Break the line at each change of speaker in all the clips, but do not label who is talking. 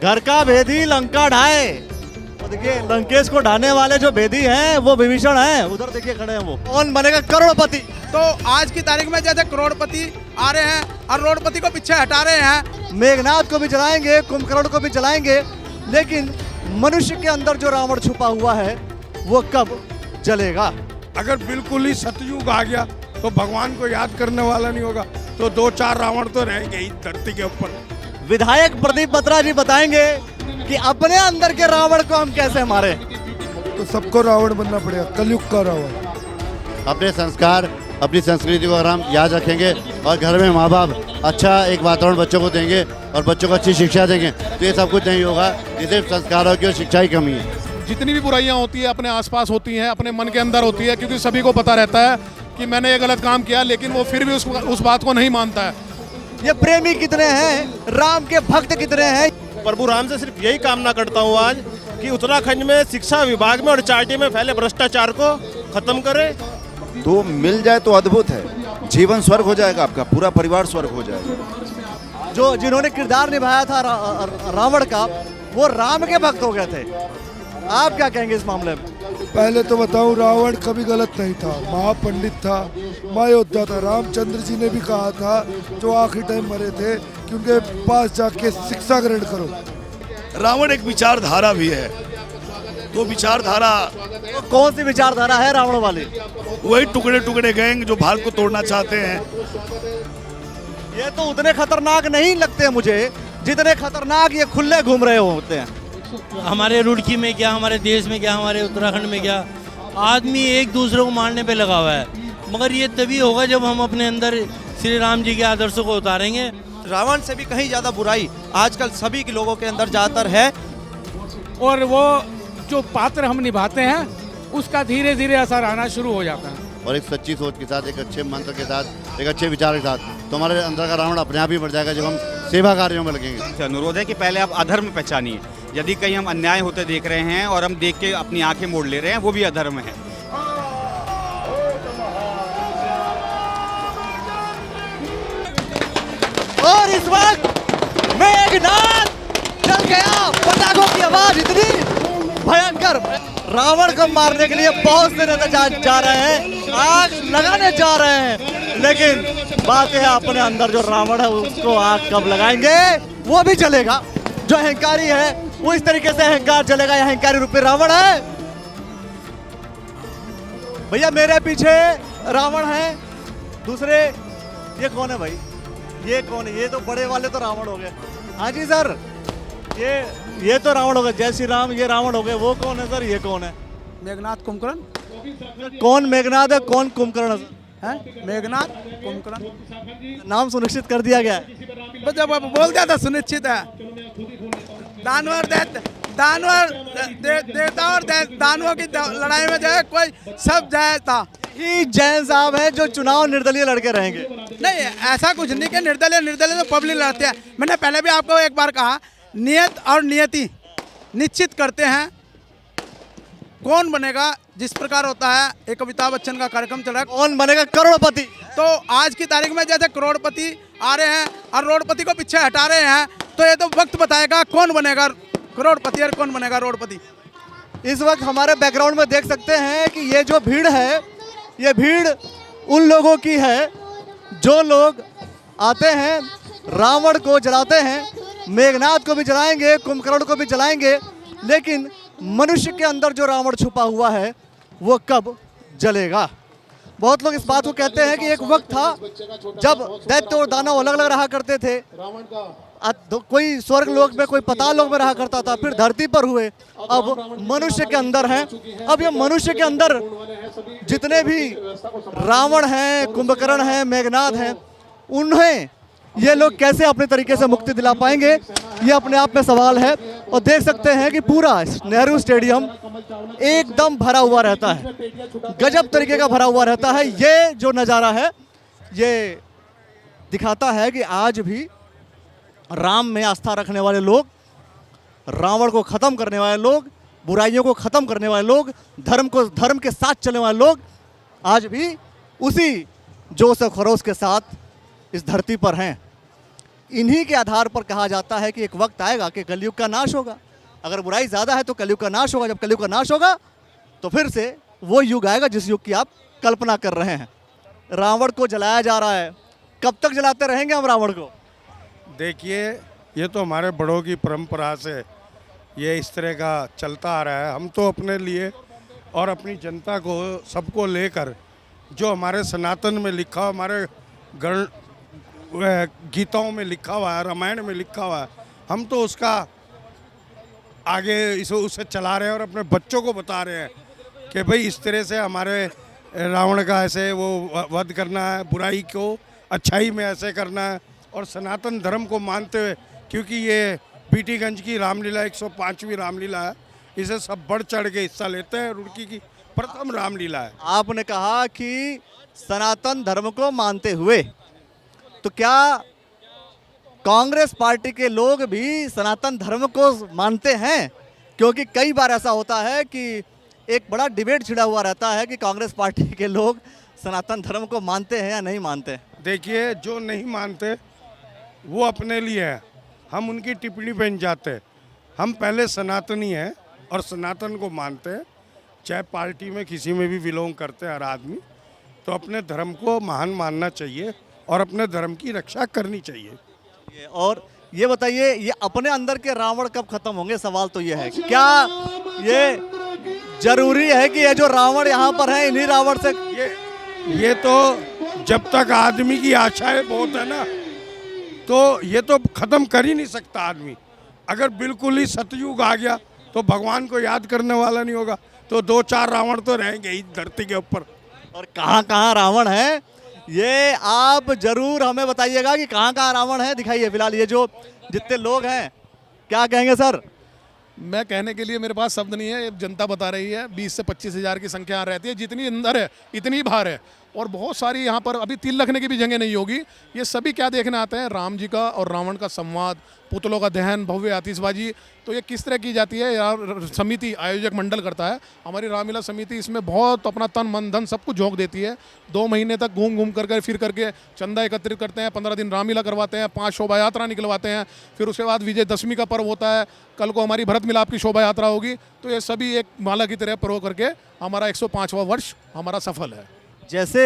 घर का भेदी लंका ढाए। तो देखिए लंकेश को ढाने वाले जो भेदी हैं वो विभीषण हैं, उधर देखिए खड़े हैं वो। कौन बनेगा करोड़पति?
तो आज की तारीख में जैसे करोड़पति आ रहे हैं और रोडपति को पीछे हटा रहे हैं।
मेघनाथ को भी जलाएंगे, कुंभकर्ण को भी जलाएंगे, लेकिन मनुष्य के अंदर जो रावण छुपा हुआ है वो कब जलेगा?
अगर बिल्कुल ही सतयुग आ गया तो भगवान को याद करने वाला नहीं होगा, तो 2-4 रावण तो रहेंगे ही धरती के ऊपर।
विधायक प्रदीप बत्रा जी बताएंगे कि अपने अंदर के रावण को हम कैसे मारे।
तो सबको रावण बनना पड़ेगा, कलयुग का रावण।
अपने संस्कार, अपनी संस्कृति को अगर हम याद रखेंगे और घर में माँ बाप अच्छा एक वातावरण बच्चों को देंगे और बच्चों को अच्छी शिक्षा देंगे तो ये सब कुछ नहीं होगा। ये सिर्फ संस्कारों की और शिक्षा की कमी है।
जितनी भी बुराइयां होती है अपने आसपास होती हैं, अपने मन के अंदर होती है, क्योंकि सभी को पता रहता है कि मैंने ये गलत काम किया, लेकिन वो फिर भी उस बात को नहीं मानता है।
ये प्रेमी कितने हैं, राम के भक्त कितने हैं?
प्रभु राम से सिर्फ यही कामना करता हूँ आज कि उत्तराखंड में शिक्षा विभाग में और चार्टी में फैले भ्रष्टाचार को खत्म करे।
तो मिल जाए तो अद्भुत है, जीवन स्वर्ग हो जाएगा, आपका पूरा परिवार स्वर्ग हो जाएगा।
जो जिन्होंने किरदार निभाया था रावण का, वो राम के भक्त हो गए थे। आप क्या कहेंगे इस मामले में?
पहले तो बताऊं, रावण कभी गलत नहीं था, महापंडित था, महायोद्धा था। रामचंद्र जी ने भी कहा था जो आखिरी टाइम मरे थे कि उनके पास जाके शिक्षा ग्रहण करो।
रावण एक विचारधारा भी है, तो विचारधारा
तो कौन सी विचारधारा है रावण वाली?
वही टुकड़े टुकड़े गैंग जो भारत को तोड़ना चाहते हैं।
ये तो उतने खतरनाक नहीं लगते मुझे जितने खतरनाक ये खुले घूम रहे होते हैं।
हमारे रुड़की में क्या, हमारे देश में क्या, हमारे उत्तराखंड में क्या, आदमी एक दूसरे को मारने पे लगा हुआ है। मगर ये तभी होगा जब हम अपने अंदर श्री राम जी के आदर्शों को उतारेंगे।
रावण से भी कहीं ज्यादा बुराई आजकल सभी के लोगों के अंदर ज्यादातर है,
और वो जो पात्र हम निभाते हैं उसका धीरे धीरे असर आना शुरू हो जाता है।
और एक सच्ची सोच के साथ, एक अच्छे मंत्र के साथ, एक अच्छे विचार के साथ तो हमारे अंदर का रावण अपने आप ही बढ़ जाएगा जब हम सेवा कार्यों में लगेंगे।
अनुरोध है कि पहले आप अधर्म पहचानिए। यदि कहीं हम अन्याय होते देख रहे हैं और हम देख के अपनी आंखें मोड़ ले रहे हैं, वो भी अधर्म है।
और इस वक्त मेघनाथ चल गया, पटाखों की आवाज इतनी भयंकर। रावण को मारने के लिए बहुत से नेता जा रहे हैं, आग लगाने जा रहे हैं, लेकिन बात है अपने अंदर जो रावण है उसको आग कब लगाएंगे वो भी चलेगा। जो अहंकारी है वो इस तरीके से अहंकार चलेगा, यह अहंकारी रूपी रावण है। भैया मेरे पीछे रावण है, दूसरे ये कौन है भाई? ये कौन है? ये तो बड़े वाले तो रावण हो गए। हाँ जी सर, ये तो रावण हो गए। जय श्री राम, ये रावण हो गए। वो कौन है सर? ये कौन है?
मेघनाथ कुंभकर्ण।
कौन मेघनाथ है, कौन कुंभकर्ण
है? मेघनाथ कुंभकर्ण
नाम सुनिश्चित कर दिया गया है।
जब अब बोल दिया था सुनिश्चित है। दानवर देवता और दानवों की लड़ाई में जो है कोई सब जाए था।
ही जैन साहब हैं जो चुनाव निर्दलीय लड़के रहेंगे।
नहीं, ऐसा कुछ नहीं कि निर्दलीय तो पब्लिक लड़ते हैं। मैंने पहले भी आपको एक बार कहा, नियत और नियति निश्चित करते हैं कौन बनेगा। जिस प्रकार होता है, एक अमिताभ बच्चन का कार्यक्रम चल रहा है,
कौन बनेगा करोड़पति।
तो आज की तारीख में जैसे करोड़पति आ रहे हैं और रोडपति को पीछे हटा रहे हैं, तो ये तो वक्त बताएगा कौन बनेगा करोड़पति और कौन बनेगा रोडपति।
इस वक्त हमारे बैकग्राउंड में देख सकते हैं कि ये जो भीड़ है, ये भीड़ उन लोगों की है जो लोग आते हैं, रावण को जलाते हैं, मेघनाथ को भी जलाएंगे, कुंभकर्ण को भी जलाएंगे, लेकिन मनुष्य के अंदर जो रावण छुपा हुआ है वो कब जलेगा? बहुत लोग इस बात को कहते हैं कि एक वक्त था जब दैत्य और दानव अलग अलग रहा करते थे। कोई स्वर्ग लोक में, कोई पाताल लोक में रहा करता था, फिर धरती पर हुए, अब मनुष्य के अंदर हैं। अब ये मनुष्य के अंदर जितने भी रावण हैं, कुंभकर्ण हैं, मेघनाथ हैं, उन्हें ये लोग कैसे अपने तरीके से मुक्ति दिला पाएंगे, ये अपने आप में सवाल है। और देख सकते हैं कि पूरा नेहरू स्टेडियम एकदम भरा हुआ रहता है, गजब तरीके का भरा हुआ रहता है। ये जो नज़ारा है ये दिखाता है कि आज भी राम में आस्था रखने वाले लोग, रावण को ख़त्म करने वाले लोग, बुराइयों को ख़त्म करने वाले लोग, धर्म के साथ चलने वाले लोग आज भी उसी जोश और खरोश के साथ इस धरती पर हैं। इन्हीं के आधार पर कहा जाता है कि एक वक्त आएगा कि कलयुग का नाश होगा। अगर बुराई ज़्यादा है तो कलयुग का नाश होगा। जब कलयुग का नाश होगा तो फिर से वो युग आएगा जिस युग की आप कल्पना कर रहे हैं। रावण को जलाया जा रहा है, कब तक जलाते रहेंगे हम रावण को?
देखिए, ये तो हमारे बड़ों की परंपरा से ये इस तरह का चलता आ रहा है। हम तो अपने लिए और अपनी जनता को सबको लेकर जो हमारे सनातन में लिखा, हमारे गीताओं में लिखा हुआ है, रामायण में लिखा हुआ है, हम तो उसका आगे उसे चला रहे हैं और अपने बच्चों को बता रहे हैं कि भाई इस तरह से हमारे रावण का ऐसे वो वध करना है, बुराई को अच्छाई में ऐसे करना है। और सनातन धर्म को मानते हुए, क्योंकि ये बीटीगंज की रामलीला 105वीं रामलीला है, इसे सब बढ़ चढ़ के हिस्सा लेते हैं। रुड़की की प्रथम रामलीला है।
आपने कहा कि सनातन धर्म को मानते हुए, तो क्या कांग्रेस पार्टी के लोग भी सनातन धर्म को मानते हैं? क्योंकि कई बार ऐसा होता है कि एक बड़ा डिबेट छिड़ा हुआ रहता है कि कांग्रेस पार्टी के लोग सनातन धर्म को मानते हैं या नहीं मानते।
देखिए, जो नहीं मानते वो अपने लिए है, हम उनकी टिप्पणी बन जाते। हम पहले सनातनी हैं और सनातन को मानते हैं। चाहे पार्टी में किसी में भी बिलोंग करते हैं हर आदमी, तो अपने धर्म को महान मानना चाहिए और अपने धर्म की रक्षा करनी चाहिए।
और ये बताइए, ये अपने अंदर के रावण कब खत्म होंगे? सवाल तो ये है, क्या ये जरूरी है कि ये जो रावण यहाँ पर है इन्हीं रावण से?
ये तो जब तक आदमी की आशाएं बहुत है ना, तो ये तो खत्म कर ही नहीं सकता आदमी। अगर बिल्कुल ही सतयुग आ गया तो भगवान को याद करने वाला नहीं होगा, तो 2-4 रावण तो रहेंगे ही धरती के ऊपर।
और कहाँ कहाँ रावण है ये आप जरूर हमें बताइएगा कि कहाँ कहाँ रावण है। दिखाइए फिलहाल ये जो जितने लोग हैं, क्या कहेंगे सर?
मैं कहने के लिए मेरे पास शब्द नहीं है। ये जनता बता रही है, 20 से 25 हज़ार की संख्या यहाँ रहती है। जितनी अंदर है इतनी बाहर है, और बहुत सारी यहाँ पर अभी तिल रखने की भी जगह नहीं होगी। ये सभी क्या देखने आते हैं? राम जी का और रावण का संवाद, पुतलों का दहन, भव्य आतिशबाजी। तो ये किस तरह की जाती है यार? समिति, आयोजक मंडल करता है। हमारी रामलीला समिति इसमें बहुत अपना तन मन धन सब कुछ झोंक देती है। 2 महीने तक घूम घूम करके फिर करके चंदा एकत्रित करते हैं। 15 दिन रामलीला करवाते हैं, 5 शोभा यात्रा निकलवाते हैं। फिर उसके बाद विजयदशमी का पर्व होता है। कल को हमारी भरत मिलाप की शोभा यात्रा होगी। तो ये सभी एक माला की तरह पर्व करके हमारा 105वां वर्ष हमारा सफल है।
जैसे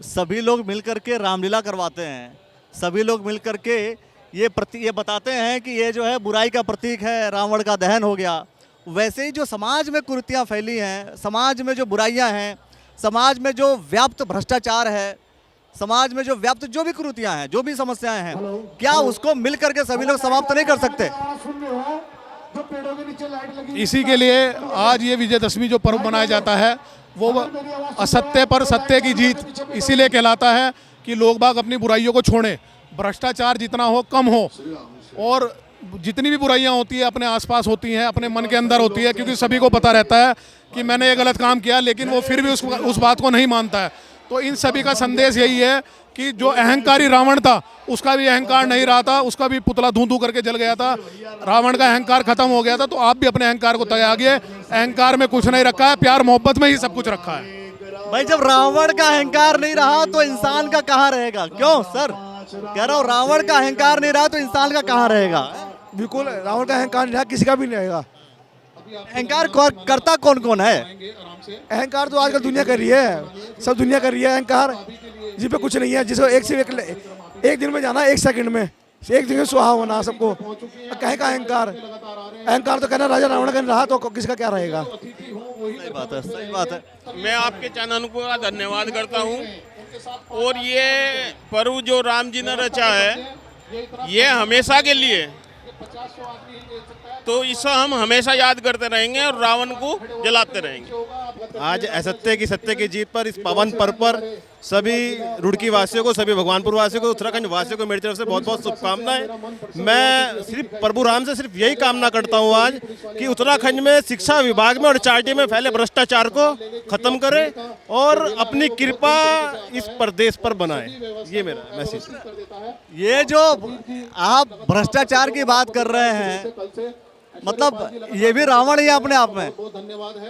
सभी लोग मिलकर के रामलीला करवाते हैं, सभी लोग मिलकर के ये बताते हैं कि ये जो है बुराई का प्रतीक है, रावण का दहन हो गया, वैसे ही जो समाज में कुरीतियाँ फैली हैं, समाज में जो बुराइयां हैं, समाज में जो व्याप्त भ्रष्टाचार है, समाज में जो व्याप्त जो भी कुरीतियाँ हैं, जो भी समस्याएं हैं, क्या उसको मिल करके सभी लोग समाप्त नहीं कर सकते?
इसी के लिए आज ये विजयदशमी जो पर्व मनाया जाता है, वो असत्य पर सत्य की जीत इसीलिए कहलाता है कि लोग बाग अपनी बुराइयों को छोड़ें, भ्रष्टाचार जितना हो कम हो, और जितनी भी बुराइयां होती है अपने आसपास होती हैं, अपने मन के अंदर होती है, क्योंकि सभी को पता रहता है कि मैंने ये गलत काम किया, लेकिन वो फिर भी उस बात को नहीं मानता है। तो इन सभी का संदेश यही है कि जो अहंकारी रावण था उसका भी अहंकार नहीं रहा था, उसका भी पुतला धू धू करके जल गया था। रावण का अहंकार खत्म हो गया था। तो आप भी अपने अहंकार को त्यागिए। अहंकार में कुछ नहीं रखा है, प्यार मोहब्बत में ही सब कुछ रखा है।
भाई जब रावण का अहंकार नहीं रहा तो इंसान का कहाँ रहेगा? क्यों सर कह रहा हूँ, रावण का अहंकार नहीं रहा तो इंसान का कहाँ रहेगा?
बिल्कुल, रावण का अहंकार नहीं रहा, किसी का भी नहीं रहेगा।
अहंकार करता कौन कौन है?
अहंकार तो आजकल दुनिया कर रही है, सब दुनिया कर रही है अहंकार, जिस पे कुछ नहीं है, जिसको एक दिन में जाना, 1 सेकंड में, एक दिन में सुहा होना सबको। कहे का अहंकार? अहंकार तो कहना राजा रावण का नहीं रहा तो किसका क्या रहेगा?
सही बात है, सही बात है।
मैं आपके चैनल को धन्यवाद करता हूँ। और ये पर्व जो राम जी ने रचा है, ये हमेशा के लिए, तो इसे हम हमेशा याद करते रहेंगे और रावण को जलाते रहेंगे।
आज असत्य की सत्य की जीत पर, इस पावन पर्व पर सभी रुड़की वासियों को, सभी भगवानपुर वासियों को, उत्तराखंड वासियों को मेरी तरफ से बहुत बहुत शुभकामनाएं। मैं सिर्फ प्रभु राम से सिर्फ यही कामना करता हूं आज कि उत्तराखंड में शिक्षा विभाग में और चार्टी में फैले भ्रष्टाचार को खत्म करे और अपनी कृपा इस प्रदेश पर बनाए। ये मेरा मैसेज। ये जो आप भ्रष्टाचार की बात कर रहे हैं, मतलब ये भी रावण ही है अपने आप में।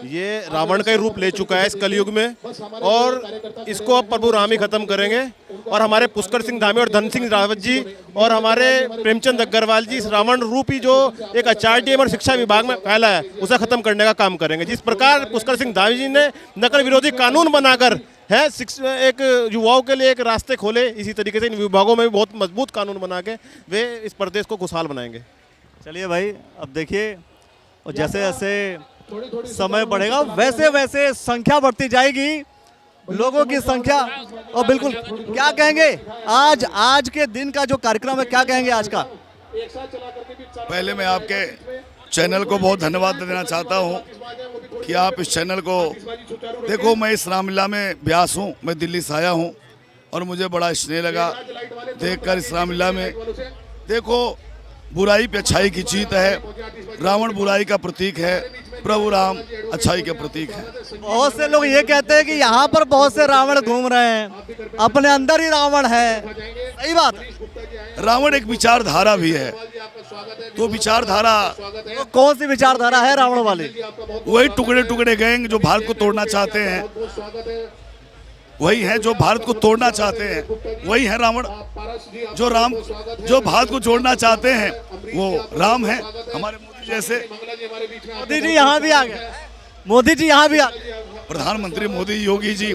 ये रावण का ही रूप ले चुका है इस कलयुग में, और इसको अब प्रभु राम ही खत्म करेंगे। और हमारे पुष्कर सिंह धामी और धन सिंह रावत जी और हमारे प्रेमचंद अग्रवाल जी इस रावण रूपी जो एक HRDM और शिक्षा विभाग में फैला है उसे खत्म करने का काम करेंगे। जिस प्रकार पुष्कर सिंह धामी जी ने नकल विरोधी कानून बनाकर है एक युवाओं के लिए एक रास्ते खोले, इसी तरीके से इन विभागों में भी बहुत मजबूत कानून बना के वे इस प्रदेश को खुशहाल बनाएंगे।
चलिए भाई, अब देखिए, और जैसे जैसे समय बढ़ेगा वैसे वैसे संख्या बढ़ती जाएगी, लोगों की संख्या। और बिल्कुल, क्या कहेंगे आज के दिन का जो कार्यक्रम है, क्या कहेंगे आज का?
पहले मैं आपके चैनल को बहुत धन्यवाद देना चाहता हूँ कि आप इस चैनल को देखो। मैं इस रामलीला में ब्यास हूँ, मैं दिल्ली से आया हूँ और मुझे बड़ा स्नेह लगा देखकर इस रामलीला में। देखो, बुराई पे अच्छाई की जीत है। रावण बुराई का प्रतीक है, प्रभु राम अच्छाई के प्रतीक है।
बहुत से लोग ये कहते हैं कि यहाँ पर बहुत से रावण घूम रहे हैं, अपने अंदर ही रावण है, सही बात?
रावण एक विचारधारा भी है, तो विचारधारा
तो कौन सी विचारधारा है रावण वाली?
वही टुकड़े टुकड़े गैंग जो भारत को तोड़ना चाहते हैं, वही है जो भारत को तोड़ना चाहते हैं, वही है रावण। जो भारत को जोड़ना चाहते हैं वो राम है। हमारे मोदी जैसे
मोदी जी यहाँ भी आ गए, मोदी जी यहाँ भी आ गए।
प्रधानमंत्री मोदी योगी जी,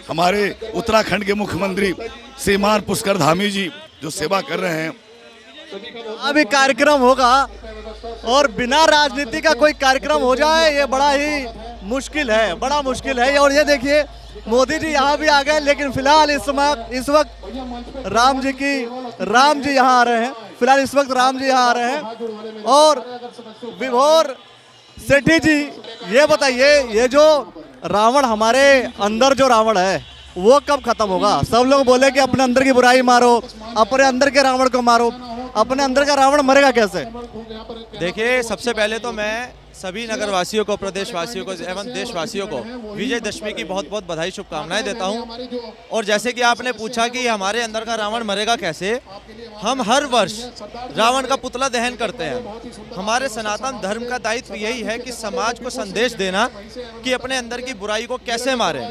हमारे उत्तराखंड के मुख्यमंत्री श्रीमान पुष्कर धामी जी जो सेवा कर रहे हैं।
अभी कार्यक्रम होगा और बिना राजनीति का कोई कार्यक्रम हो जाए ये बड़ा ही मुश्किल है, बड़ा मुश्किल है। और ये देखिए, मोदी जी यहाँ भी आ गए, लेकिन फिलहाल इस वक्त राम जी यहाँ आ रहे हैं। फिलहाल इस वक्त राम जी यहाँ आ रहे हैं। और विभोर सेठी जी, ये बताइए, ये जो रावण हमारे अंदर जो रावण है वो कब खत्म होगा? सब लोग बोले कि अपने अंदर की बुराई मारो, अपने अंदर के रावण को मारो। अपने अंदर का रावण मरेगा कैसे?
देखिए, सबसे पहले तो मैं सभी नगरवासियों को, प्रदेशवासियों को एवं देशवासियों को विजयदशमी की बहुत बहुत बधाई शुभकामनाएं देता हूं। और जैसे कि आपने पूछा कि हमारे अंदर का रावण मरेगा कैसे, हम हर वर्ष रावण का पुतला दहन करते हैं। हमारे सनातन धर्म का दायित्व यही है कि समाज को संदेश देना कि अपने अंदर की बुराई को कैसे मारें।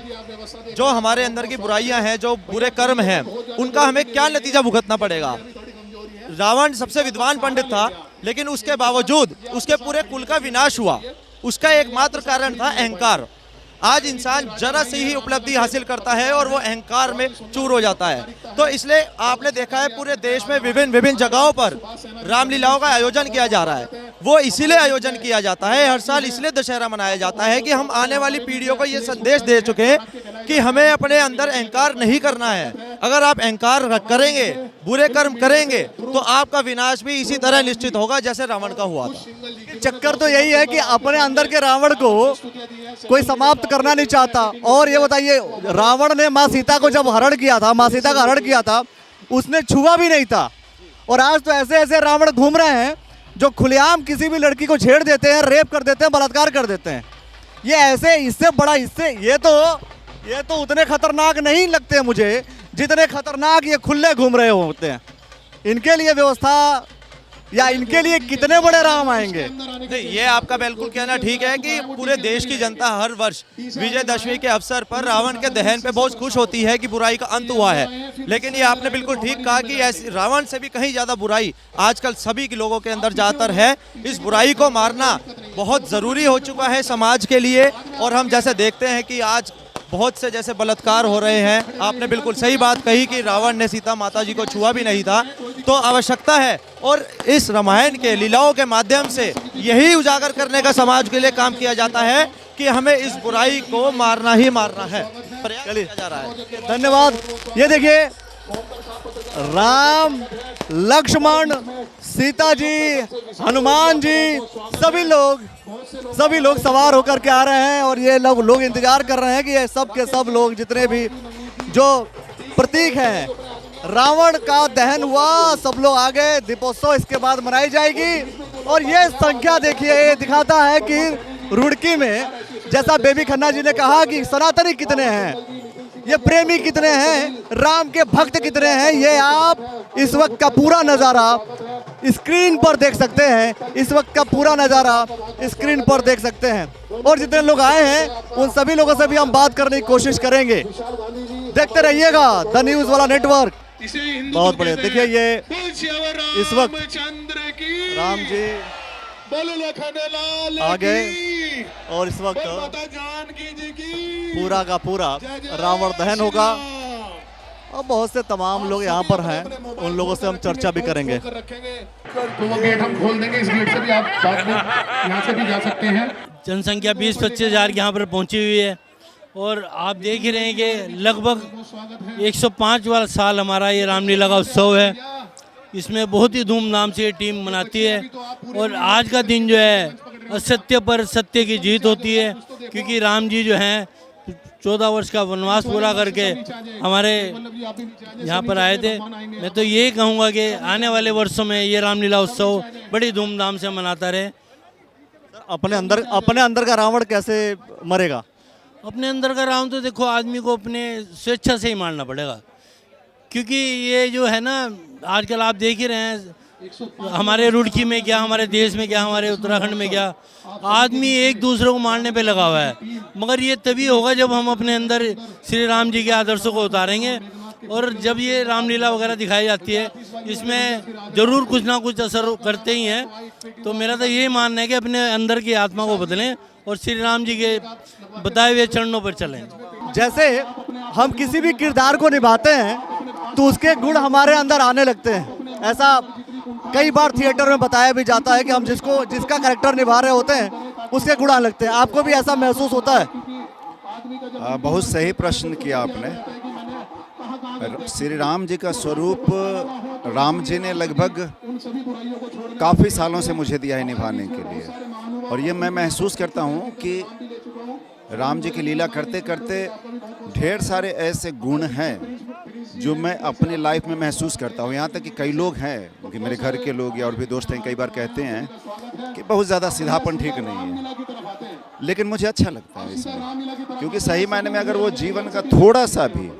जो हमारे अंदर की बुराइयां हैं, जो बुरे कर्म हैं, उनका हमें क्या नतीजा भुगतना पड़ेगा। रावण सबसे विद्वान पंडित था, लेकिन उसके बावजूद उसके पूरे कुल का विनाश हुआ। उसका एकमात्र कारण था अहंकार। आज इंसान जरा सी ही उपलब्धि हासिल करता है और वो अहंकार में चूर हो जाता है। तो इसलिए आपने देखा है पूरे देश में विभिन्न जगहों पर रामलीलाओं का आयोजन किया जा रहा है। वो इसीलिए आयोजन किया जाता है, हर साल इसलिए दशहरा मनाया जाता है कि हम आने वाली पीढ़ियों को ये संदेश दे चुके हैं कि हमें अपने अंदर अहंकार नहीं करना है। अगर आप अहंकार करेंगे, बुरे कर्म करेंगे, तो आपका विनाश भी इसी तरह निश्चित होगा जैसे रावण का हुआ था।
चक्कर तो यही है कि अपने अंदर के रावण को कोई समाप्त करना नहीं चाहता। और ये बताइए, रावण ने माँ सीता को जब हरण किया था, माँ सीता का हरण किया था, उसने छुआ भी नहीं था। और आज तो ऐसे ऐसे रावण घूम रहे हैं जो खुलेआम किसी भी लड़की को छेड़ देते हैं, रेप कर देते हैं, बलात्कार कर देते हैं। ये ऐसे, इससे बड़ा, इससे ये तो उतने खतरनाक नहीं लगते मुझे जितने खतरनाक ये खुले घूम रहे होते हैं। इनके लिए व्यवस्था या इनके लिए कितने बड़े राम आएंगे?
नहीं, ये आपका बिल्कुल कहना ठीक है कि पूरे देश की जनता हर वर्ष विजयदशमी के अवसर पर रावण के दहन पे बहुत खुश होती है कि बुराई का अंत हुआ है। लेकिन ये आपने बिल्कुल ठीक कहा कि ऐसी रावण से भी कहीं ज़्यादा बुराई आजकल सभी के लोगों के अंदर ज़्यादातर है। इस बुराई को मारना बहुत ज़रूरी हो चुका है समाज के लिए। और हम जैसे देखते हैं कि आज बहुत से जैसे बलात्कार हो रहे हैं। आपने बिल्कुल सही बात कही कि रावण ने सीता माता जी को छुआ भी नहीं था। तो आवश्यकता है, और इस रामायण के लीलाओं के माध्यम से यही उजागर करने का समाज के लिए काम किया जाता है कि हमें इस बुराई को मारना ही मारना है। प्रयास किया जा रहा है।
धन्यवाद। ये देखिए, राम, लक्ष्मण, सीता जी, हनुमान जी, सभी लोग सवार होकर के आ रहे हैं। और ये लोग इंतजार कर रहे हैं कि ये सब के सब लोग, जितने भी जो प्रतीक हैं, रावण का दहन हुआ, सब लोग आ गए। दीपोत्सव इसके बाद मनाई जाएगी। और ये संख्या देखिए, ये दिखाता है कि रुड़की में, जैसा बेबी खन्ना जी ने कहा कि सनातनी कितने हैं, ये प्रेमी कितने हैं, राम के भक्त कितने हैं, ये आप इस वक्त का पूरा नज़ारा स्क्रीन पर देख सकते हैं। इस वक्त का पूरा नज़ारा स्क्रीन पर देख सकते हैं और जितने लोग आए हैं उन सभी लोगों से भी हम बात करने की कोशिश करेंगे। देखते रहिएगा द न्यूज़ वाला नेटवर्क। बहुत बढ़िया। देखिए ये इस वक्त राम जी आ गए और इस वक्त पूरा का पूरा रावण दहन होगा और बहुत से तमाम लोग यहाँ पर हैं, उन लोगों से हम चर्चा भी करेंगे।
तो वो गेट हम खोल देंगे, इस गेट से भी आप बाद में यहाँ से भी जा सकते हैं।
जनसंख्या 20-25 हज़ार यहाँ पर पहुँची हुई है और आप देख ही रहे हैं कि लगभग 105 वाला साल हमारा ये रामलीला का उत्सव है। इसमें बहुत ही धूमधाम से ये टीम मनाती है और आज का दिन जो है असत्य पर सत्य की जीत होती है, क्योंकि राम जी जो हैं 14 वर्ष का वनवास पूरा करके हमारे यहाँ पर आए थे। मैं तो यही कहूँगा कि आने वाले वर्षों में ये रामलीला उत्सव बड़ी धूमधाम से मनाता रहे।
अपने अंदर का रावण कैसे मरेगा?
अपने अंदर का रावण तो देखो आदमी को अपने स्वेच्छा से ही मारना पड़ेगा, क्योंकि ये जो है ना आजकल आप देख ही रहे हैं हमारे रुड़की में क्या, हमारे देश में क्या, हमारे उत्तराखंड में क्या, आदमी एक दूसरे को मारने पे लगा हुआ है। मगर ये तभी होगा जब हम अपने अंदर श्री राम जी के आदर्शों को उतारेंगे और जब ये रामलीला वगैरह दिखाई जाती है इसमें ज़रूर कुछ ना कुछ असर करते ही हैं। तो मेरा तो यही मानना है कि अपने अंदर की आत्मा को बदलें और श्री राम जी के बताए हुए चरणों पर चलें।
जैसे हम किसी भी किरदार को निभाते हैं तो उसके गुण हमारे अंदर आने लगते हैं। ऐसा कई बार थिएटर में बताया भी जाता है कि हम जिसका कैरेक्टर निभा रहे होते हैं उसके गुण आने लगते हैं। आपको भी ऐसा महसूस होता है?
बहुत सही प्रश्न किया आपने। श्री राम जी का स्वरूप राम जी ने लगभग काफ़ी सालों से मुझे दिया है निभाने के लिए, और ये मैं महसूस करता हूँ कि राम जी की लीला करते करते ढेर सारे ऐसे गुण हैं जो मैं अपनी लाइफ में महसूस करता हूँ। यहाँ तक कि कई लोग हैं कि मेरे घर के लोग या और भी दोस्त हैं, कई बार कहते हैं कि बहुत ज़्यादा सीधापन ठीक नहीं है, लेकिन मुझे अच्छा लगता है इसमें, क्योंकि सही मायने में अगर वो जीवन का थोड़ा सा भी,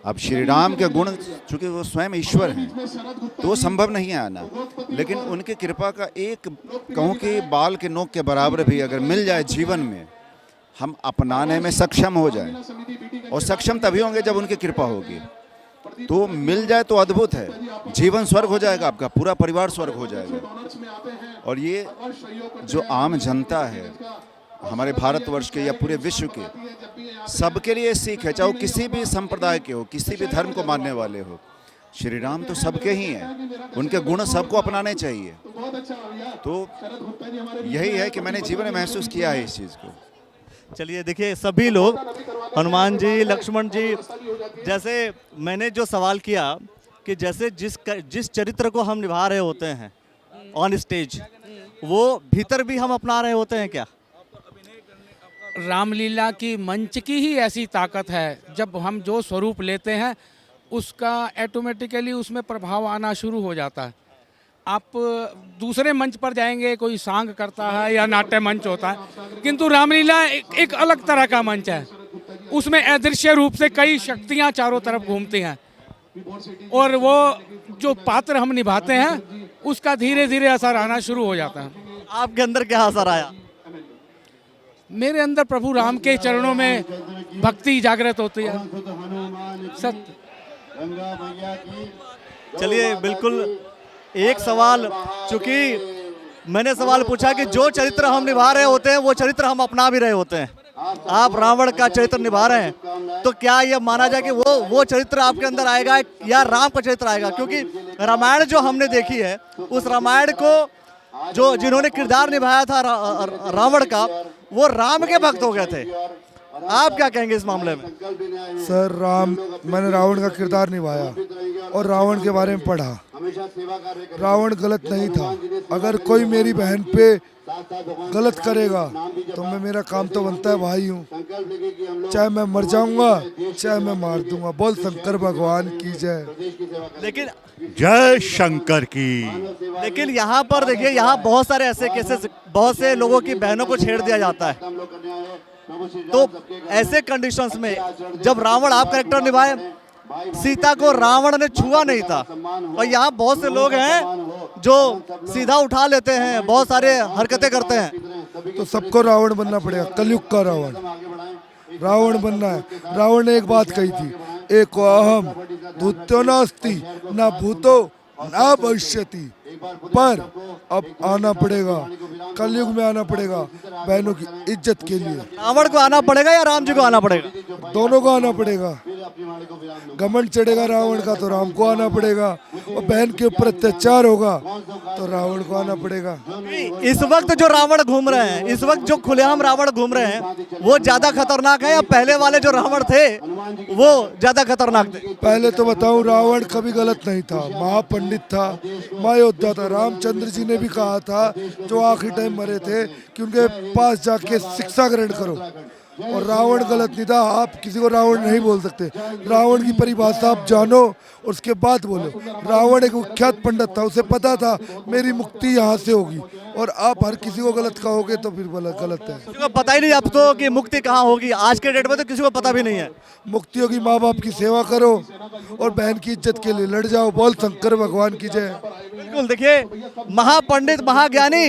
अब श्री राम के गुण चूँकि वो स्वयं ईश्वर हैं तो वो संभव नहीं है आना, लेकिन उनकी कृपा का एक कहूँ कि बाल के नोक के बराबर भी अगर मिल जाए जीवन में, हम अपनाने में सक्षम हो जाए, और सक्षम तभी होंगे जब उनकी कृपा होगी, तो मिल जाए तो अद्भुत है। जीवन स्वर्ग हो जाएगा, आपका पूरा परिवार स्वर्ग हो जाएगा। और ये जो आम जनता है हमारे भारतवर्ष के या पूरे विश्व के, सबके लिए सीख है, चाहे वो किसी भी संप्रदाय के हो, किसी भी धर्म को मानने वाले हो, श्री राम तो सबके ही हैं, उनके गुण सबको अपनाने चाहिए। तो यही है कि मैंने जीवन में महसूस किया है इस चीज़ को।
चलिए देखिए सभी लोग, हनुमान जी, लक्ष्मण जी, जैसे मैंने जो सवाल किया कि जैसे जिस चरित्र को हम निभा रहे होते हैं ऑन स्टेज, वो भीतर भी हम अपना रहे होते हैं क्या?
रामलीला की मंच की ही ऐसी ताकत है, जब हम जो स्वरूप लेते हैं उसका ऑटोमेटिकली उसमें प्रभाव आना शुरू हो जाता है। आप दूसरे मंच पर जाएंगे, कोई सांग करता है या नाट्य मंच होता है, किंतु रामलीला एक अलग तरह का मंच है। उसमें अदृश्य रूप से कई शक्तियाँ चारों तरफ घूमती हैं और वो जो पात्र हम निभाते हैं उसका धीरे धीरे असर आना शुरू हो जाता है।
आपके अंदर क्या असर आया?
मेरे अंदर प्रभु राम के चरणों में भक्ति जागृत होती है। सत्य।
चलिए बिल्कुल एक सवाल, चूंकि मैंने सवाल पूछा कि जो चरित्र हम निभा रहे होते हैं वो चरित्र हम अपना भी रहे होते हैं। आप रावण का चरित्र निभा रहे हैं, तो क्या यह माना जाए कि वो चरित्र आपके अंदर आएगा या राम का चरित्र आएगा? क्योंकि रामायण जो हमने देखी है, उस रामायण को जिन्होंने किरदार निभाया था रावण का, वो राम के भक्त हो गए थे। आप क्या कहेंगे इस मामले में?
सर, मैंने रावण का किरदार निभाया और रावण के बारे में पढ़ा। रावण गलत नहीं था। अगर कोई मेरी बहन पे गलत करेगा तो मेरा काम तो बनता है भाई हूँ, चाहे मैं मर जाऊंगा चाहे मैं मार दूंगा। बोल शंकर भगवान की जय।
लेकिन
जय शंकर की।
लेकिन यहाँ पर देखिए, यहाँ बहुत सारे ऐसे केसेस, बहुत से लोगों की बहनों को छेड़ दिया जाता है। तो ऐसे कंडीशंस में जब रावण आप कैरेक्टर निभाए, सीता को रावण ने छुआ नहीं था, और यहाँ बहुत से लोग हैं जो सीधा उठा लेते हैं, बहुत सारे हरकतें करते हैं।
तो सबको रावण बनना पड़ेगा, कलयुग का रावण रावण बनना है। रावण ने एक बात कही थी, एको अहम भूतो नास्ति ना भूतो ना भविष्यति, पर अब आना पड़ेगा, कलयुग में आना पड़ेगा बहनों की इज्जत के लिए।
रावण को आना पड़ेगा या राम जी को आना पड़ेगा?
दोनों को आना पड़ेगा। घमंड चढ़ेगा रावण का तो राम को आना पड़ेगा, और बहन के ऊपर अत्याचार होगा तो रावण को आना पड़ेगा।
इस वक्त जो रावण घूम रहे हैं, इस वक्त जो खुलेआम रावण घूम रहे हैं, वो ज्यादा खतरनाक है या पहले वाले जो रावण थे वो ज्यादा खतरनाक थे?
पहले तो बताऊं, रावण कभी गलत नहीं था, महापंडित था, महायोद्धा था। रामचंद्र जी ने भी कहा था जो आखिरी टाइम मरे थे कि उनके पास जाके शिक्षा ग्रहण करो, और रावण गलत नहीं था। आप किसी को रावण नहीं बोल सकते, रावण की परिभाषा आप जानो और उसके बाद बोलो। रावण एक विख्यात पंडित था, उसे पता था मेरी मुक्ति यहाँ से होगी, और आप हर किसी को गलत कहोगे तो फिर गलत है।
किसी को पता ही नहीं अब तो कि मुक्ति कहाँ होगी, आज के डेट में तो किसी को पता भी नहीं है।
मुक्ति होगी, माँ बाप की सेवा करो और बहन की इज्जत के लिए लड़ जाओ। बोल शंकर भगवान की जय।
बिल्कुल, देखिए महापंडित महाज्ञानी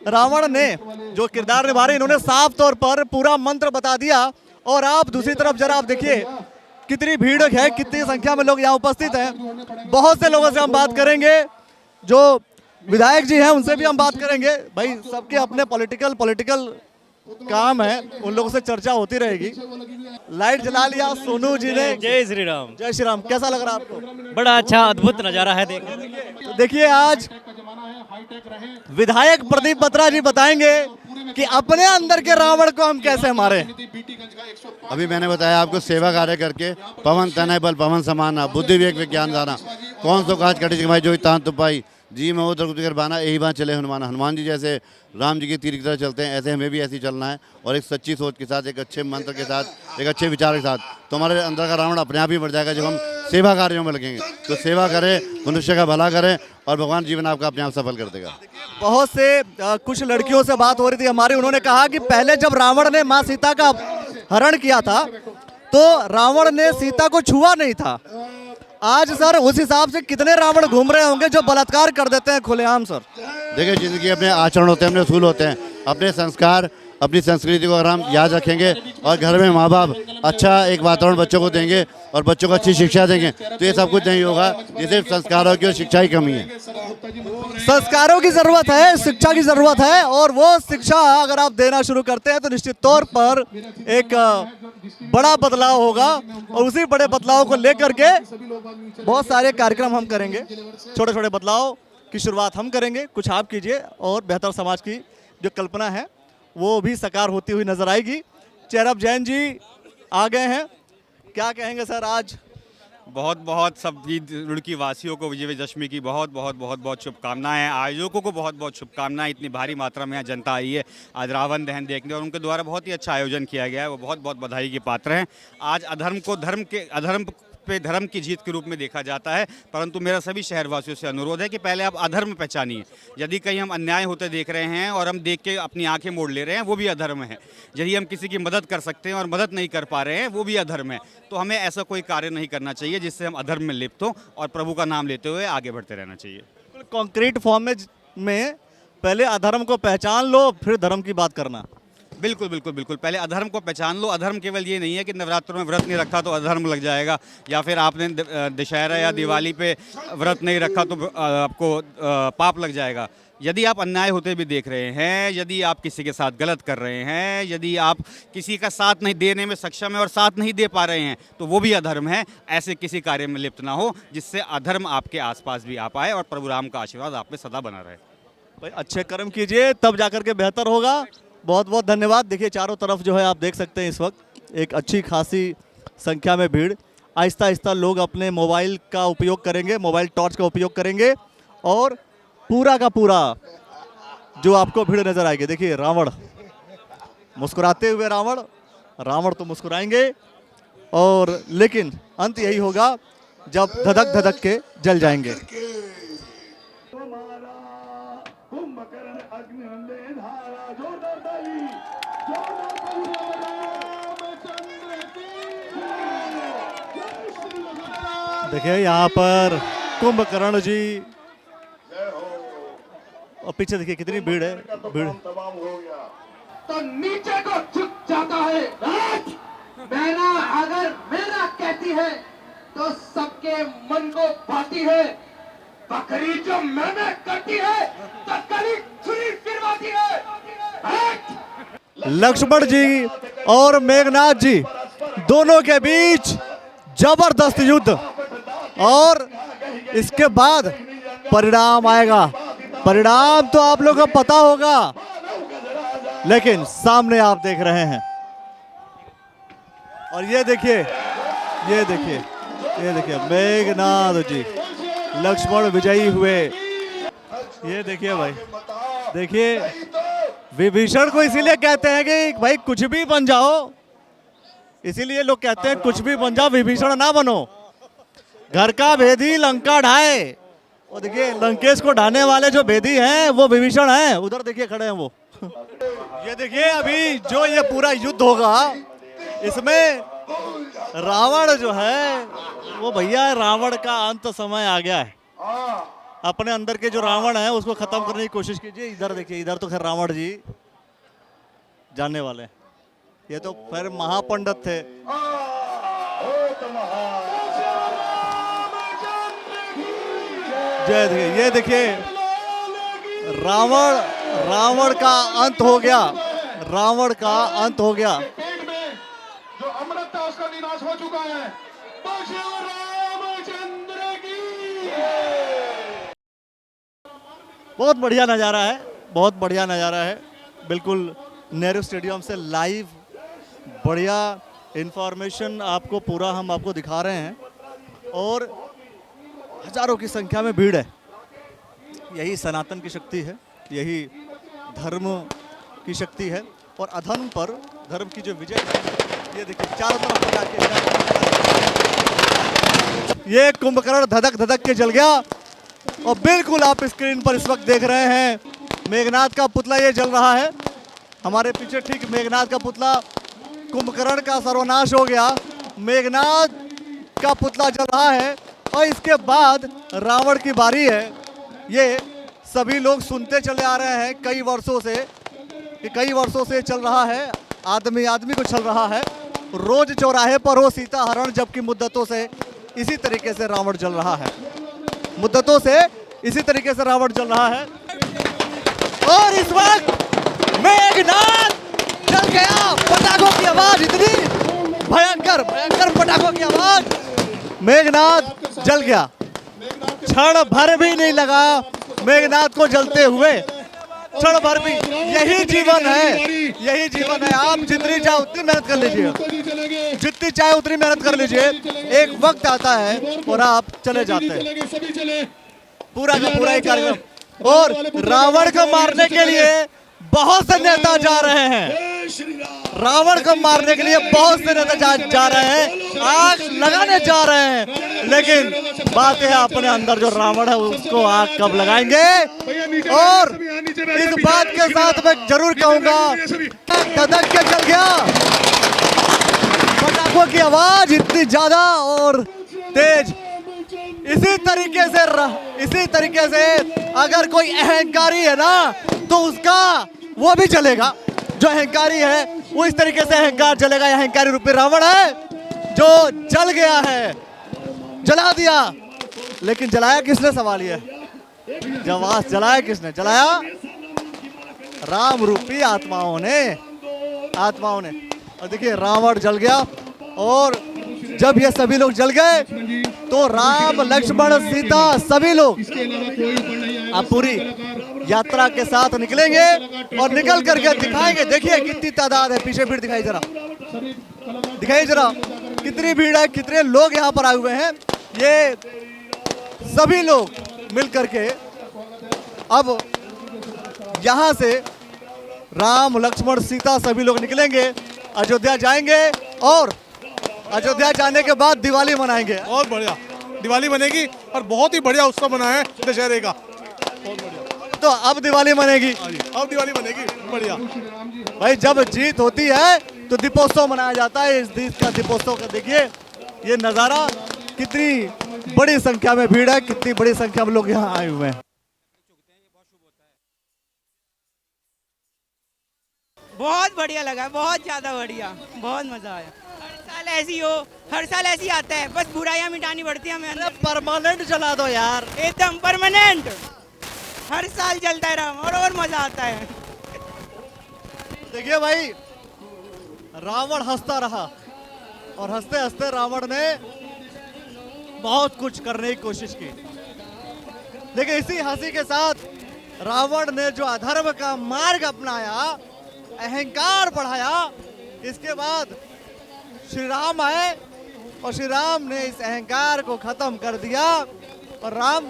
रावण ने जो किरदार निभा रहे, इन्होंने साफ तौर पर पूरा मंत्र बता दिया। और आप दूसरी तरफ जरा आप देखिए कितनी भीड़ है, कितनी संख्या में लोग यहाँ उपस्थित हैं। बहुत से लोगों से हम बात करेंगे, जो विधायक जी हैं उनसे भी हम बात करेंगे। भाई सबके अपने पॉलिटिकल काम है, उन लोगों से चर्चा होती रहेगी। लाइट जला लिया सोनू जी ने।
जय श्री राम।
जय श्री राम। कैसा लग रहा है आपको?
बड़ा अच्छा अद्भुत नज़ारा है देखने।
तो देखिए आज विधायक प्रदीप बत्रा जी बताएंगे कि अपने अंदर के रावण को हम कैसे मारे।
अभी मैंने बताया आपको, सेवा कार्य करके पवन तनय बल पवन समाना, बुद्धि विवेक विज्ञान जाना, कौन सो काज कटी कमाई जो तान तुपाई, जी मैं उधर कर बाना यही बात चले हनुमान। हनुमान जी जैसे राम जी की तीर की तरह चलते हैं, ऐसे हमें भी ऐसे ही चलना है, और एक सच्ची सोच के साथ, एक अच्छे मंत्र के साथ, एक अच्छे विचार के साथ। तो हमारे अंदर का रावण अपने आप ही मर जाएगा जब हम सेवा कार्यों में लगेंगे। तो सेवा करें, मनुष्य का भला करें, और भगवान जीवन आपका अपने आप सफल कर देगा।
बहुत से कुछ लड़कियों से बात हो रही थी हमारी, उन्होंने कहा कि पहले जब रावण ने माँ सीता का हरण किया था तो रावण ने सीता को छुआ नहीं था। आज सर उस हिसाब से कितने रावण घूम रहे होंगे जो बलात्कार कर देते हैं खुलेआम? सर
देखिए, जिंदगी अपने आचरण होते हैं, अपने उसूल होते हैं, अपने संस्कार, अपनी संस्कृति को अगर हम याद रखेंगे और घर में माँ बाप अच्छा एक वातावरण बच्चों को देंगे और बच्चों को अच्छी शिक्षा देंगे तो ये सब कुछ नहीं होगा। ये सिर्फ संस्कारों की और शिक्षा की कमी है।
संस्कारों की जरूरत है, शिक्षा की जरूरत है, और वो शिक्षा अगर आप देना शुरू करते हैं तो निश्चित तौर पर एक बड़ा बदलाव होगा। और उसी बड़े बदलाव को लेकर के बहुत सारे कार्यक्रम हम करेंगे। छोटे छोटे बदलाव की शुरुआत हम करेंगे, कुछ आप कीजिए, और बेहतर समाज की जो कल्पना है वो भी साकार होती हुई नजर आएगी। चेरब जैन जी आ गए हैं, क्या कहेंगे सर? आज
बहुत बहुत सभी रुड़की वासियों को विजयदशमी की बहुत बहुत बहुत बहुत शुभकामनाएं। आयोजकों को बहुत बहुत शुभकामनाएं। इतनी भारी मात्रा में यहाँ जनता आई है आज रावण दहन देखने, और उनके द्वारा बहुत ही अच्छा आयोजन किया गया है, वो बहुत बहुत बधाई के पात्र हैं। आज अधर्म को अधर्म पे धर्म की जीत के रूप में देखा जाता है, परंतु मेरा सभी शहरवासियों से अनुरोध है कि पहले आप अधर्म पहचानिए। यदि कहीं हम अन्याय होते देख रहे हैं और हम देख के अपनी आंखें मोड़ ले रहे हैं, वो भी अधर्म है। यदि हम किसी की मदद कर सकते हैं और मदद नहीं कर पा रहे हैं, वो भी अधर्म है। तो हमें ऐसा कोई कार्य नहीं करना चाहिए जिससे हम अधर्म में लिप्त हों, और प्रभु का नाम लेते हुए आगे बढ़ते रहना चाहिए।
कॉन्क्रीट फॉर्म में पहले अधर्म को पहचान लो, फिर धर्म की बात करना।
बिल्कुल बिल्कुल बिल्कुल, पहले अधर्म को पहचान लो। अधर्म केवल ये नहीं है कि नवरात्रों में व्रत नहीं रखा तो अधर्म लग जाएगा, या फिर आपने दशहरा या दिवाली पे व्रत नहीं रखा तो आपको पाप लग जाएगा। यदि आप अन्याय होते भी देख रहे हैं, यदि आप किसी के साथ गलत कर रहे हैं, यदि आप किसी का साथ नहीं देने में सक्षम है और साथ नहीं दे पा रहे हैं, तो वो भी अधर्म है। ऐसे किसी कार्य में लिप्त ना हो जिससे अधर्म आपके आसपास भी आ पाए, और प्रभु राम का आशीर्वाद आप पे सदा बना रहे।
भाई अच्छे कर्म कीजिए, तब जाकर के बेहतर होगा। बहुत बहुत धन्यवाद। देखिए चारों तरफ जो है आप देख सकते हैं इस वक्त एक अच्छी खासी संख्या में भीड़। आहिस्ता आहिस्ता लोग अपने मोबाइल का उपयोग करेंगे, मोबाइल टॉर्च का उपयोग करेंगे, और पूरा का पूरा जो आपको भीड़ नजर आएगी। देखिए रावण मुस्कुराते हुए, रावण तो मुस्कुराएंगे, और लेकिन अंत यही होगा जब धधक धधक के जल जाएंगे। देखिए यहाँ पर कुंभकर्ण जी और पीछे देखिए कितनी भीड़ है, भीड़।
तो नीचे को झुक जाता है। मैना अगर मेरा कहती है तो सबके मन को भाती है। बकरी जो मैंने करती है तो कली छुरी फिरवाती है।
लक्ष्मण जी और मेघनाथ जी दोनों के बीच जबरदस्त युद्ध, और इसके बाद परिणाम आएगा। परिणाम तो आप लोगों को पता होगा, लेकिन सामने आप देख रहे हैं। और ये देखिए, ये देखिए, ये देखिए मेघनाथ जी लक्ष्मण विजयी हुए। ये देखिए भाई, देखिए विभीषण को इसीलिए कहते हैं कि भाई कुछ भी बन जाओ, इसीलिए लोग कहते हैं कुछ भी बन जाओ, विभीषण ना बनो। घर का भेदी लंका ढाए। और देखिए लंकेश को ढाने वाले जो भेदी हैं वो विभीषण हैं, उधर देखिए खड़े हैं वो। ये देखिए अभी जो ये पूरा युद्ध होगा, इसमें रावण जो है वो भैया, रावण का अंत समय आ गया है। अपने अंदर के जो रावण है उसको खत्म करने की कोशिश कीजिए। इधर देखिए, इधर तो खैर रावण जी जानने वाले हैं, ये तो फिर महापंडित थे। ये देखिए रावण का अंत हो गया, रावण का अंत हो गया।
पेट में जो अमृत था उसका विनाश हो चुका है। रामचंद्र की
बहुत बढ़िया नज़ारा है, बहुत बढ़िया नज़ारा है। बिल्कुल नेहरू स्टेडियम से लाइव बढ़िया इंफॉर्मेशन आपको पूरा हम आपको दिखा रहे हैं, और हजारों की संख्या में भीड़ है। यही सनातन की शक्ति है, यही धर्म की शक्ति है, और अधर्म पर धर्म की जो विजय है। ये देखिए चारों तरफ ये कुंभकर्ण धधक धधक के जल गया। और बिल्कुल आप स्क्रीन पर इस वक्त देख रहे हैं मेघनाथ का पुतला ये जल रहा है। हमारे पीछे ठीक मेघनाथ का पुतला, कुंभकर्ण का सर्वनाश हो गया, मेघनाथ का पुतला जल रहा है। और इसके बाद रावण की बारी है। ये सभी लोग सुनते चले आ रहे हैं कई वर्षों से, कि कई वर्षों से चल रहा है, आदमी आदमी को चल रहा है। रोज चौराहे पर हो सीता हरण, जबकि मुद्दतों से इसी तरीके से रावण जल रहा है, मुद्दतों से इसी तरीके से रावण जल रहा है। और इस वक्त मेघनाथ जल गया। पटाखों की आवाज, इतनी भयंकर भयंकर पटाखों की आवाज, मेघनाथ जल गया। क्षण भर भी नहीं लगा मेघनाथ को जलते हुए, क्षण भर भी। यही जीवन है, यही जीवन है। आप जितनी चाहे उतनी मेहनत कर लीजिए, जितनी चाहे उतनी मेहनत कर लीजिए, एक वक्त आता है और आप चले जाते हैं। पूरा का पूरा ही कार्यक्रम। और रावण को मारने के लिए बहुत से नेता जा रहे हैं, रावण को मारने के लिए बहुत से नेता जा रहे हैं, आग लगाने जा रहे हैं। लेकिन बात है अपने अंदर जो रावण है उसको आग कब लगाएंगे। और इस बात के साथ मैं जरूर कहूंगा, धधक के जल गया। पटाखों की आवाज इतनी ज्यादा और तेज। इसी तरीके से अगर कोई अहंकारी है ना तो उसका वो भी चलेगा। जो अहंकारी है वो इस तरीके से अहंकार चलेगा। अहंकारी रूपी रावण है जो जल गया है, जला दिया। लेकिन जलाया किसने, सवाल ये है। जलाया किसने? जलाया राम रूपी आत्माओं ने। और देखिए रावण जल गया। और जब ये सभी लोग जल गए तो राम लक्ष्मण सीता सभी लोग अब पूरी यात्रा के साथ निकलेंगे और निकल करके दिखाएंगे। देखिए कितनी तादाद है, पीछे भीड़ दिखाई जरा कितनी भीड़ है, कितने लोग यहाँ पर आए हुए हैं। ये सभी लोग मिल करके अब यहाँ से राम लक्ष्मण सीता सभी लोग निकलेंगे, अयोध्या जाएंगे और अयोध्या जाने के बाद दिवाली मनाएंगे।
बहुत बढ़िया दिवाली बनेगी और बहुत ही बढ़िया उत्सव बना है दशहरे का। बहुत बढ़िया।
तो अब दिवाली बनेगी,
अब दिवाली बनेगी बढ़िया।
भाई जब जीत होती है तो दीपोत्सव मनाया जाता है। इस दिन का दीपोत्सव का देखिए ये नज़ारा, कितनी बड़ी संख्या में भीड़ है, कितनी बड़ी संख्या में लोग यहाँ आए हुए हैं।
बहुत बढ़िया लगा, बहुत ज़्यादा बढ़िया, बहुत मज़ा आया। हर साल ऐसी हो, हर साल ऐसी आता है, बस बुराइयां मिटानी पड़ती है हमें।
परमानेंट जला दो यार,
एकदम परमानेंट, हर साल जलता है राम और मज़ा आता है।
देखिए भाई, रावण हंसता रहा और हंसते हंसते रावण ने बहुत कुछ करने की कोशिश की, लेकिन इसी हंसी के साथ रावण ने जो अधर्म का मार्ग अपनाया, अहंकार बढ़ाया, इसके बाद श्री राम आए और श्री राम ने इस अहंकार को खत्म कर दिया। और राम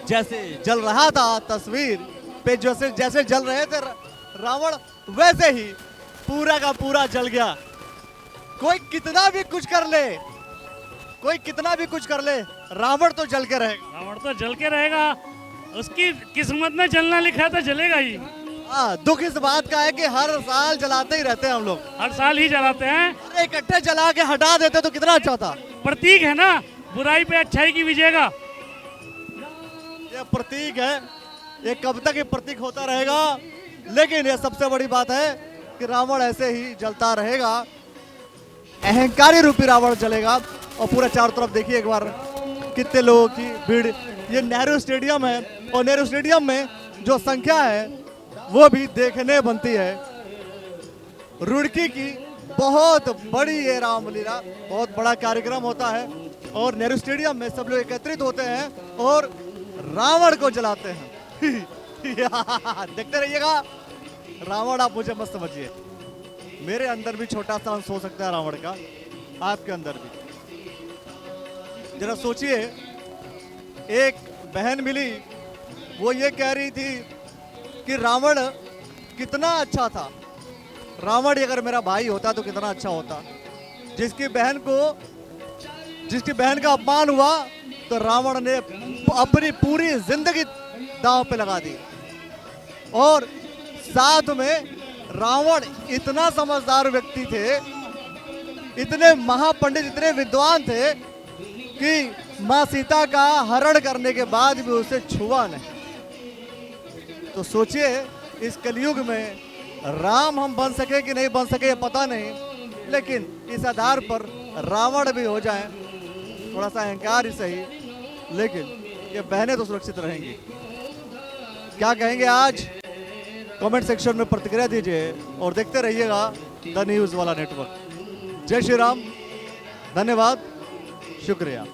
जैसे जल रहा था तस्वीर पे, जैसे जैसे जल रहे थे रावण, वैसे ही पूरा का पूरा जल गया। कोई कितना भी कुछ कर ले, कोई कितना भी कुछ कर ले, रावण तो जल के रहेगा।
रावण तो जल के रहेगा, उसकी किस्मत में जलना लिखा है तो जलेगा ही।
हाँ, दुख इस बात का है कि हर साल जलाते ही रहते हैं हम लोग,
हर साल ही जलाते हैं।
अरे इकट्ठे जला के हटा देते तो कितना अच्छा था।
प्रतीक है ना बुराई पे अच्छाई की विजय का,
ये प्रतीक है, ये कब तक ये प्रतीक होता रहेगा। लेकिन ये सबसे बड़ी बात है कि रावण ऐसे ही जलता रहेगा, अहंकारी रूपी रावण जलेगा। और पूरा चारों तरफ देखिए एक बार, कितने लोगों की भीड़। ये नेहरू स्टेडियम है और नेहरू स्टेडियम में जो संख्या है वो भी देखने बनती है। रुड़की की बहुत बड़ी ये रामलीला, बहुत बड़ा कार्यक्रम होता है और नेहरू स्टेडियम में सब लोग एकत्रित होते हैं और रावण को जलाते हैं। देखते रहिएगा। रावण आप मुझे मत समझिए, मेरे अंदर भी छोटा सा अंश हो सकता है रावण का, आपके अंदर भी। जरा सोचिए, एक बहन मिली, वो ये कह रही थी कि रावण कितना अच्छा था, रावण अगर मेरा भाई होता तो कितना अच्छा होता। जिसकी बहन का अपमान हुआ तो रावण ने अपनी पूरी जिंदगी दांव पे लगा दी। और साथ में रावण इतना समझदार व्यक्ति थे, इतने महापंडित, इतने विद्वान थे कि मां सीता का हरण करने के बाद भी उसे छुआ नहीं। तो सोचिए, इस कलयुग में राम हम बन सके कि नहीं बन सके ये पता नहीं, लेकिन इस आधार पर रावण भी हो जाए, थोड़ा सा अहंकार ही सही, लेकिन ये बहनें तो सुरक्षित रहेंगी। क्या कहेंगे आज? कमेंट सेक्शन में प्रतिक्रिया दीजिए और देखते रहिएगा द न्यूज़ वाला नेटवर्क। जय श्री राम, धन्यवाद, शुक्रिया।